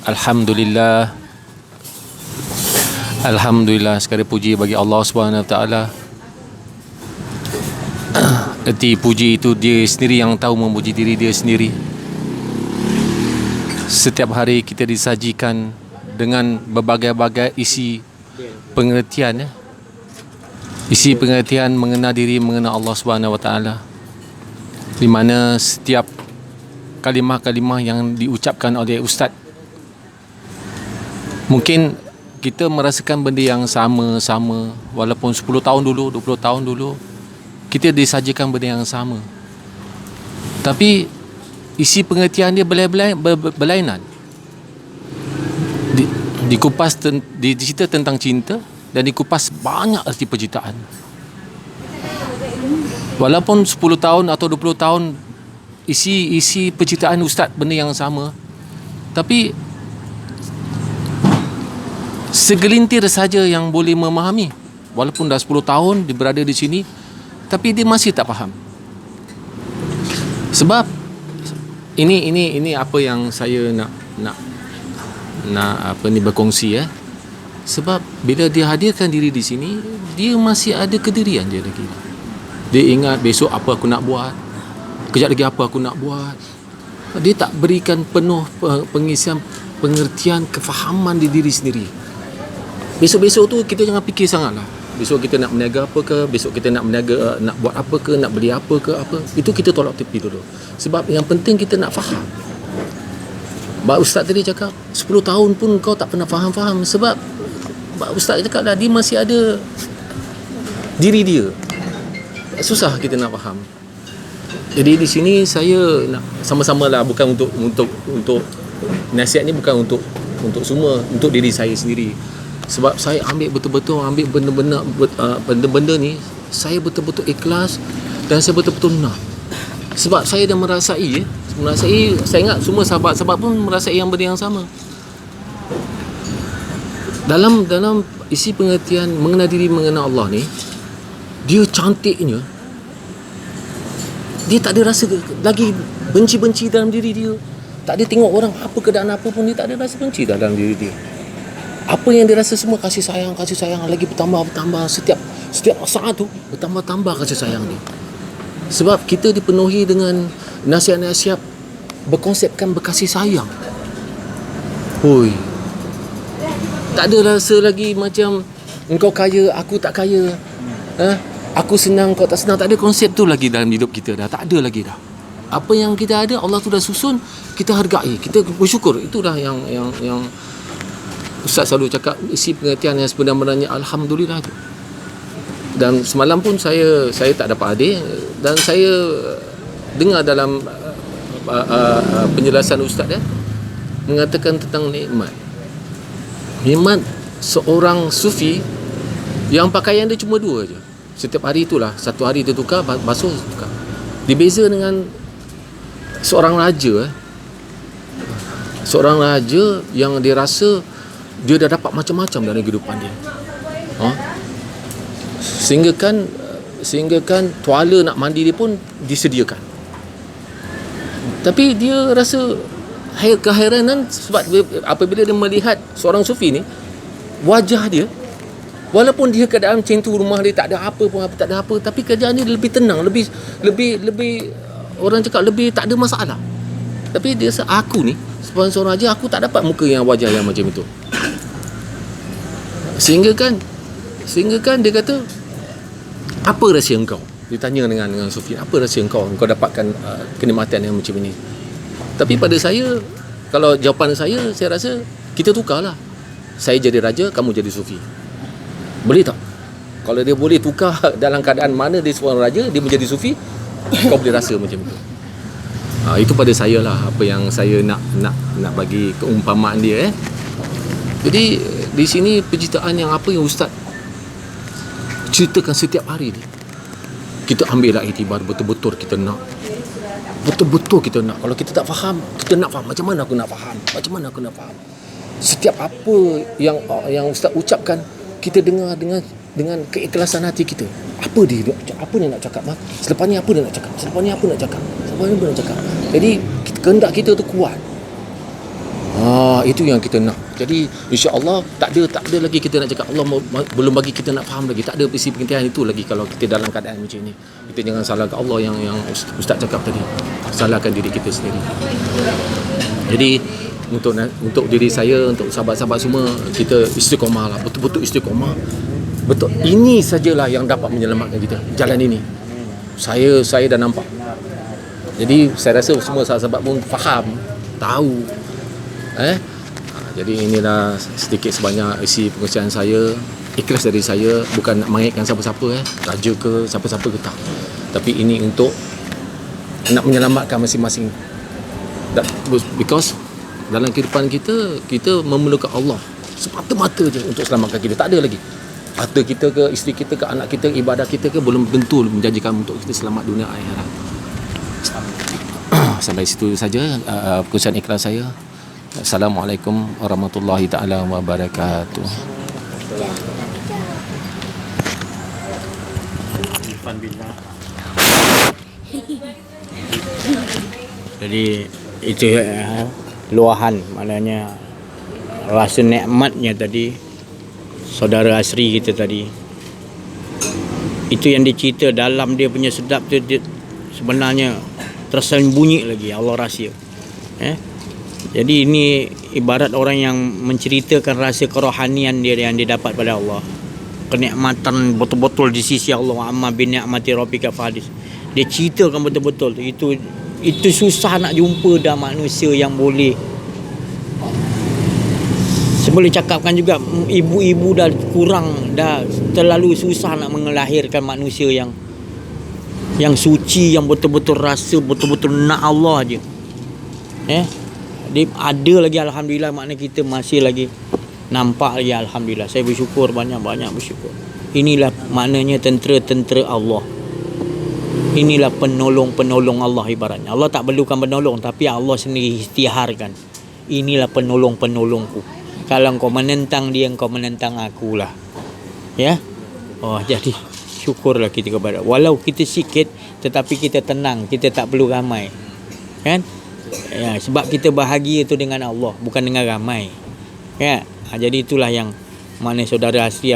Alhamdulillah, Alhamdulillah, segala puji bagi Allah Subhanahu Wa Taala. Erti puji itu dia sendiri yang tahu memuji diri dia sendiri. Setiap hari kita disajikan dengan berbagai-bagai isi pengertian, isi pengertian mengenal diri, mengenal Allah Subhanahu Wa Taala, di mana setiap kalimah-kalimah yang diucapkan oleh ustaz, mungkin kita merasakan benda yang sama-sama, walaupun 10 tahun dulu, 20 tahun dulu kita disajikan benda yang sama, tapi isi pengertian dia berlainan. Dikupas, dicerita tentang cinta, dan dikupas banyak arti penciptaan. Walaupun 10 tahun atau 20 tahun isi penciptaan ustaz benda yang sama, tapi segelintir saja yang boleh memahami. Walaupun dah 10 tahun dia berada di sini, tapi dia masih tak faham. Sebab ini apa yang saya nak berkongsi. Sebab bila dia hadirkan diri di sini, dia masih ada kedirian dia lagi. Dia ingat besok apa aku nak buat, kejap lagi apa aku nak buat. Dia tak berikan penuh pengisian pengertian, kefahaman di diri sendiri. Besok-besok tu kita jangan fikir sangatlah. Besok kita nak berniaga apa ke, besok kita nak berniaga, nak buat apa ke, nak beli apa ke, apa. Itu kita tolak tepi dulu. Sebab yang penting kita nak faham. Pak Ustaz tadi cakap 10 tahun pun kau tak pernah faham-faham. Sebab Pak Ustaz cakap dah, dia masih ada diri dia. Susah kita nak faham. Jadi di sini saya nak sama-sama lah, bukan untuk nasihat ni bukan untuk semua, untuk diri saya sendiri. Sebab saya ambil benda-benda ni, saya betul-betul ikhlas dan saya betul-betul nak. Sebab saya dah merasai, saya ingat semua sahabat-sahabat pun merasai yang benda yang sama. Dalam isi pengertian mengenal diri, mengenal Allah ni, dia cantiknya, dia tak ada rasa lagi benci-benci dalam diri dia. Tak ada tengok orang apa keadaan apa pun, dia tak ada rasa benci dalam diri dia. Apa yang dia rasa semua kasih sayang lagi bertambah setiap saat tu, bertambah kasih sayang ni. Sebab kita dipenuhi dengan nasihat-nasihat berkonsepkan berkasih sayang. Hui, tak ada rasa lagi macam engkau kaya, aku tak kaya, aku senang, kau tak senang. Tak ada konsep tu lagi dalam hidup kita dah. Tak ada lagi dah. Apa yang kita ada, Allah tu dah susun, kita hargai, kita bersyukur. Itulah yang Ustaz selalu cakap, isi pengertian yang sebenarnya Alhamdulillah tu. Dan semalam pun saya tak dapat hadir, dan saya dengar dalam penjelasan Ustaz mengatakan tentang nikmat seorang sufi yang pakaian dia cuma 2 je. Setiap hari itulah, satu hari dia tukar, basuh tukar. Dibeza dengan seorang raja yang dia rasa dia dah dapat macam-macam dalam kehidupan dia. Sehingga kan tuala nak mandi dia pun disediakan. Tapi dia rasa keheranan sebab apabila dia melihat seorang sufi ni, wajah dia, walaupun dia keadaan macam tu, rumah dia tak ada apa pun, tak ada apa, tapi kerjaan dia lebih tenang, lebih orang cakap lebih tak ada masalah. Tapi dia rasa, aku ni sebagai seorang raja, aku tak dapat muka yang wajah yang macam itu. Sehingga kan dia kata, apa rahsia engkau? Ditanya dengan Sufi, apa rahsia engkau dapatkan kenikmatan yang macam ini? Tapi pada saya, kalau jawapan saya rasa kita tukarlah. Saya jadi raja, kamu jadi Sufi. Boleh tak? Kalau dia boleh tukar dalam keadaan mana dia seorang raja, dia menjadi Sufi, kau boleh rasa macam itu. Itu pada saya lah, apa yang saya nak bagi keumpamaan dia. Jadi di sini penciptaan yang apa yang Ustaz ceritakan setiap hari ni, kita ambillah iktibar, betul-betul kita nak. Kalau kita tak faham, kita nak faham. Macam mana aku nak faham? Setiap apa yang Ustaz ucapkan, kita dengar dengan keikhlasan hati kita. Apa dia nak cakap? Selepas ni apa dia nak cakap? Jadi kehendak kita tu kuat. Itu yang kita nak. Jadi insya-Allah tak ada lagi kita nak cakap Allah belum bagi kita nak faham lagi. Tak ada isi pengertian itu lagi kalau kita dalam keadaan macam ni. Kita jangan salahkan Allah yang ustaz cakap tadi. Salahkan diri kita sendiri. Jadi untuk diri saya, untuk sahabat-sahabat semua, kita istiqamah lah, betul-betul istiqamah. Betul. Ini sajalah yang dapat menyelamatkan kita. Jalan ini. Saya dah nampak. Jadi saya rasa semua sahabat-sahabat pun faham, tahu. Jadi inilah sedikit sebanyak isi pengusian saya. Ikhlas dari saya, bukan nak mengaitkan siapa-siapa, raja ke siapa-siapa ke tak. Tapi ini untuk nak menyelamatkan masing-masing. Because dalam kehidupan kita memerlukan Allah semata-mata je untuk selamatkan kita. Tak ada lagi. Harta kita ke, isteri kita ke, anak kita, ibadah kita ke, belum tentu menjanjikan untuk kita selamat dunia akhirat. Sampai situ saja perkongsian ikhlas saya. Assalamualaikum warahmatullahi taala wabarakatuh. Jadi itu luahan, maknanya rasa nikmatnya tadi saudara Asri kita tadi. Itu yang dicerita dalam dia punya sedap tu, dia sebenarnya tersembunyi lagi Allah rahsia. Jadi ini ibarat orang yang menceritakan rasa kerohanian dia yang dia dapat pada Allah. Kenikmatan betul-betul di sisi Allah. Amma bin ni'mati rabbika fahadis. Dia ceritakan betul-betul itu susah nak jumpa dah manusia yang boleh. Saya boleh cakapkan juga ibu-ibu dah kurang, dah terlalu susah nak mengelahirkan manusia yang suci, yang betul-betul rasa betul-betul nak Allah je. Dia ada lagi, alhamdulillah, makna kita masih lagi nampak lagi, alhamdulillah. Saya bersyukur, banyak-banyak bersyukur. Inilah maknanya tentera-tentera Allah. Inilah penolong-penolong Allah ibaratnya. Allah tak perlukan penolong, tapi Allah sendiri isytiharkan. Inilah penolong-penolongku. Kalau kau menentang dia, kau menentang akulah. Ya. Jadi syukurlah kita kepada. Walau kita sikit, tetapi kita tenang, kita tak perlu ramai. Kan? Ya, sebab kita bahagia tu dengan Allah, bukan dengan ramai. Ya. Jadi itulah yang mana saudara Asri,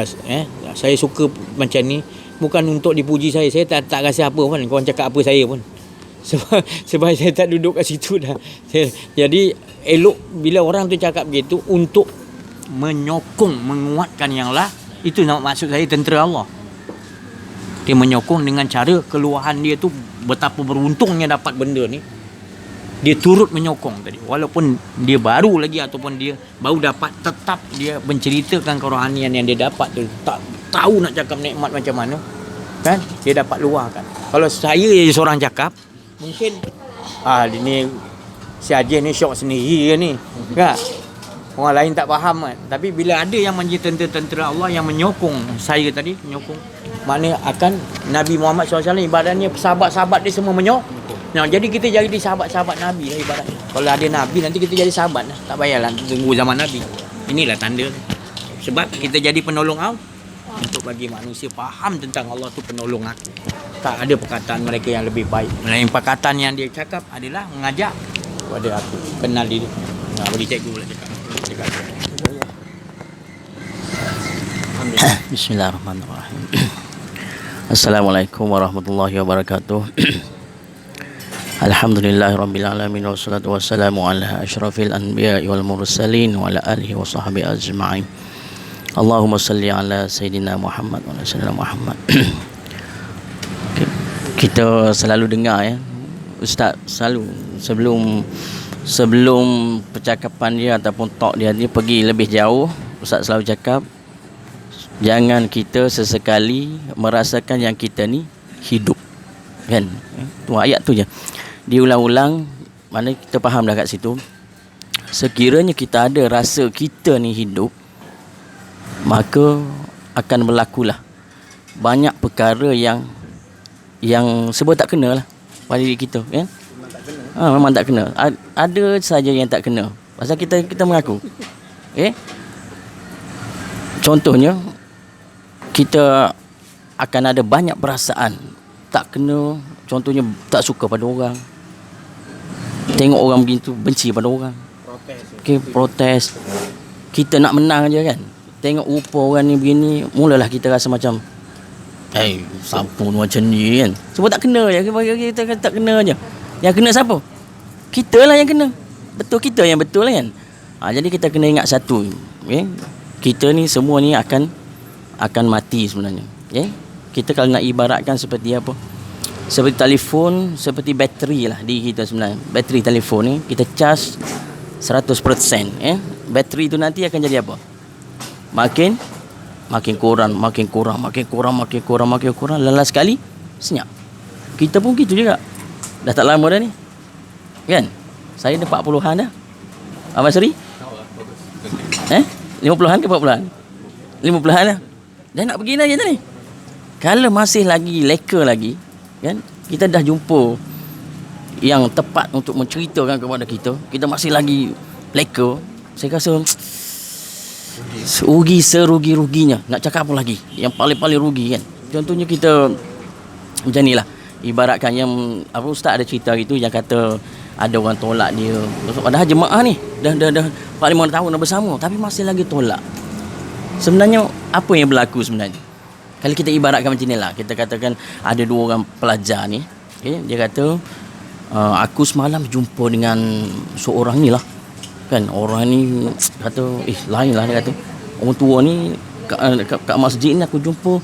saya suka macam ni. Bukan untuk dipuji saya tak rasa apa pun korang cakap apa saya pun. Sebab saya tak duduk kat situ dah. Jadi elok bila orang tu cakap begitu untuk menyokong, menguatkan yang lah. Itu maksud saya tentera Allah. Dia menyokong dengan cara keluahan dia tu betapa beruntungnya dapat benda ni. Dia turut menyokong tadi. Walaupun dia baru lagi ataupun dia baru dapat, tetap dia menceritakan kerohanian yang dia dapat tu. Tak tahu nak cakap nikmat macam mana. Kan? Dia dapat luahkan. Kalau saya je seorang cakap, mungkin ini si Haji ni syok sendiri ni. Kan? Orang lain tak faham kan. Tapi bila ada yang menjadi tentera Allah yang menyokong saya tadi, menyokong, maknanya akan Nabi Muhammad SAW ibaratnya sahabat-sahabat dia semua menyokong. Jadi kita jadi sahabat-sahabat Nabi lah ibaratnya. Kalau ada Nabi nanti kita jadi sahabat lah. Tak payahlah tunggu zaman Nabi. Inilah tanda. Sebab kita jadi penolong Allah. Untuk bagi manusia faham tentang Allah tu penolong aku. Tak ada perkataan mereka yang lebih baik. Melainkan perkataan yang dia cakap adalah mengajak kepada aku. Kenal diri. Bagi cikgu pula cakap. Bismillahirrahmanirrahim. Assalamualaikum warahmatullahi wabarakatuh. Alhamdulillahirabbil alamin wassalatu wassalamu ala asyrafil anbiya'i wal mursalin wa ala alihi wa sahbihi ajma'in. Allahumma salli ala Sayyidina Muhammad wa ala Sayyidina Muhammad. Kita selalu dengar Ustaz selalu sebelum percakapan dia ataupun talk dia pergi lebih jauh, Ustaz selalu cakap jangan kita sesekali merasakan yang kita ni hidup. Kan? Tu ayat tu je. Diulang-ulang, mana kita faham dah kat situ. Sekiranya kita ada rasa kita ni hidup, maka akan berlakulah banyak perkara yang sebab tak kena lah pada diri kita, kan? Memang tak kena. Ada saja yang tak kena. Pasal kita mengaku. Contohnya, kita akan ada banyak perasaan tak kena. Contohnya tak suka pada orang. Tengok orang begitu, benci pada orang. okey, protes. Kita nak menang je kan. Tengok rupa orang ni begini, mulalah kita rasa macam siapa ni macam ni kan. Sebab tak kena je, kita tak kena je. Yang kena siapa? Kita lah yang kena. Betul kita yang betul kan. Jadi kita kena ingat satu, okay? Kita ni semua ni akan mati sebenarnya. Okay? Kita kalau nak ibaratkan seperti apa? Seperti telefon, seperti bateri lah diri kita sebenarnya. Bateri telefon ni kita charge 100%. Bateri tu nanti akan jadi apa? Makin kurang. Lelas sekali senyap. Kita pun gitu juga. Dah tak lama dah ni. Kan? Saya dah 40-an dah. Abang Seri? 50-an ke 40-an? 50-an dah. Dah nak pergi dah je ni. Kalau masih lagi leka lagi, kan? Kita dah jumpa yang tepat untuk menceritakan kepada kita, kita masih lagi leka. Saya rasa rugi serugi-ruginya. Nak cakap apa lagi? Yang paling-paling rugi kan. Contohnya kita macam ni lah. Ibaratkan yang ustaz ada cerita gitu yang kata ada orang tolak dia. Padahal jemaah ni dah 4-5 tahun dah bersama tapi masih lagi tolak. Sebenarnya apa yang berlaku sebenarnya? Kalau kita ibaratkan macam ni lah, kita katakan ada 2 orang pelajar ni, okay? Dia kata aku semalam jumpa dengan seorang ni lah. Kan orang ni kata lain lah, dia kata orang tua ni kat masjid ni aku jumpa,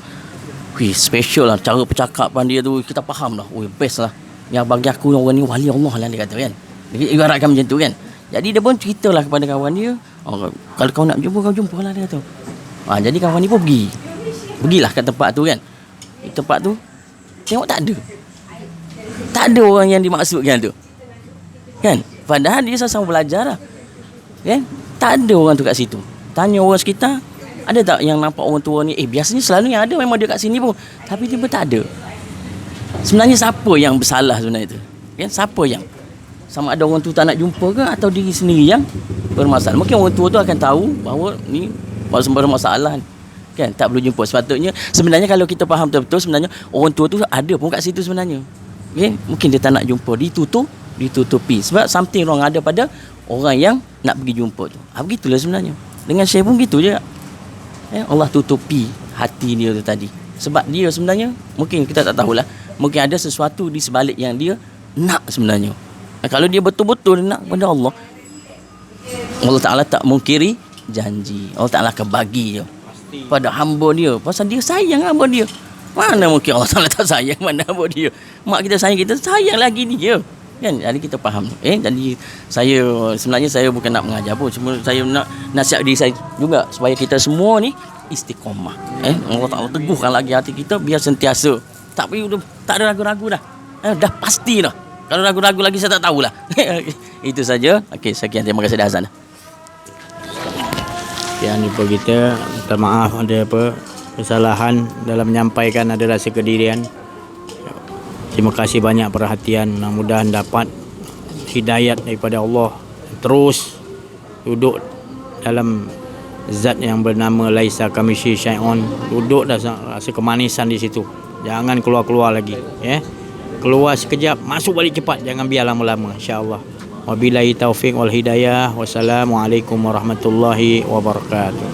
special lah cara percakapan dia tu, kita faham lah, best lah, yang bagi aku orang ni wali Allah lah, dia kata kan. Dia ibaratkan macam tu kan. Jadi dia pun ceritalah kepada kawan dia, kalau kau nak jumpa, kau jumpa lah, dia kata. Jadi kawan ni pun pergilah ke tempat tu kan. Di tempat tu tengok tak ada orang yang dimaksudkan tu kan. Padahal dia sama belajar lah kan. Tak ada orang tu kat situ. Tanya orang sekitar, ada tak yang nampak orang tua ni? Biasanya selalu yang ada memang dia kat sini pun, tapi dia pun tak ada. Sebenarnya siapa yang bersalah sebenarnya tu kan? Siapa yang sama ada orang tu tak nak jumpa ke atau diri sendiri yang bermasalah? Mungkin orang tua tu akan tahu bahawa ni bermasalah kan, tak perlu jumpa. Sepatutnya sebenarnya kalau kita faham betul-betul, sebenarnya orang tua tu ada pun kat situ sebenarnya. Okay? Mungkin dia tak nak jumpa, ditutupi. Sebab something wrong ada pada orang yang nak pergi jumpa tu. Begitulah sebenarnya. Dengan saya pun gitu je. Allah tutupi hati dia tu tadi. Sebab dia sebenarnya, mungkin kita tak tahulah, mungkin ada sesuatu di sebalik yang dia nak sebenarnya. Kalau dia betul-betul nak kepada Allah Ta'ala tak mungkiri janji. Allah Ta'ala akan bagi je pada hamba dia. Pasal dia sayang hamba dia. Mana mungkin Allah Ta'ala tak sayang mana hamba dia. Mak kita sayang, kita sayang lagi dia kan. Jadi kita faham. Jadi sebenarnya saya bukan nak mengajar pun, cuma saya nak nasihat diri saya juga supaya kita semua ni istiqamah. Allah Ta'ala teguhkan lagi hati kita biar sentiasa. Tapi tak ada ragu-ragu dah. Dah pasti dah. Kalau ragu-ragu lagi saya tak tahulah. Itu saja. Okey, sekian, terima kasih dah Hasan. Yang jumpa kita, minta maaf ada kesalahan dalam menyampaikan, ada rasa kedirian. Terima kasih banyak perhatian. Mudah-mudahan dapat hidayat daripada Allah. Terus duduk dalam zat yang bernama Laisa Kamitslihi Syai'un. Duduk dah rasa kemanisan di situ. Jangan keluar-keluar lagi, Keluar sekejap, masuk balik cepat. Jangan biar lama-lama, insya-Allah. Wabillahi taufiq wal hidayah. Wassalamualaikum warahmatullahi wabarakatuh.